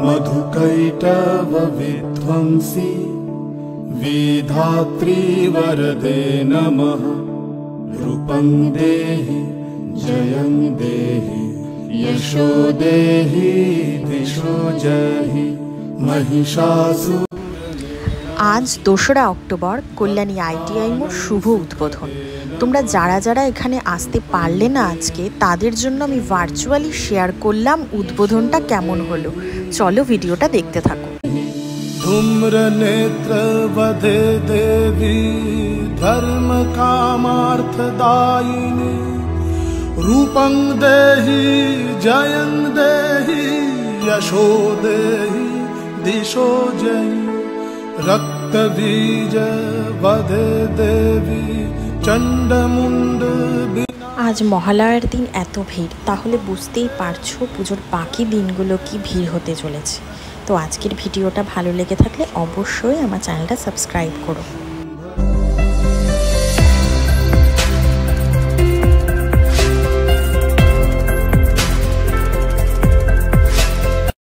मधुकैटव विध्वंसी विधात्री वरदे नमः। रूपं देहि जयं देहि यशो देहि दिशो जहि महिषासुर। आज 2রা অক্টোবর কল্যাণী ITI মোড় শুভ উদ্বোধন। তোমরা যারা যারা এখানে আসতে পারলে না আজকে, তাদের জন্য আমি ভার্চুয়ালি শেয়ার করলাম উদ্বোধনটা কেমন হলো। চলো ভিডিওটা দেখতে থাকো। धूम्र नेत्र वधे देवी धर्म कामार्थदायिनी। रूपं देहि जयं देहि यशो देहि दिशो जयि। रक्त बीज वधे देवी चंडमुंड। আজ মহালয়ার দিন এত ভিড়, তাহলে বুঝতেই পারছো পুজোর বাকি দিনগুলো কি ভিড় হতে চলেছে। তো আজকের ভিডিওটা ভালো লেগে থাকলে অবশ্যই আমার চ্যানেলটা সাবস্ক্রাইব করো।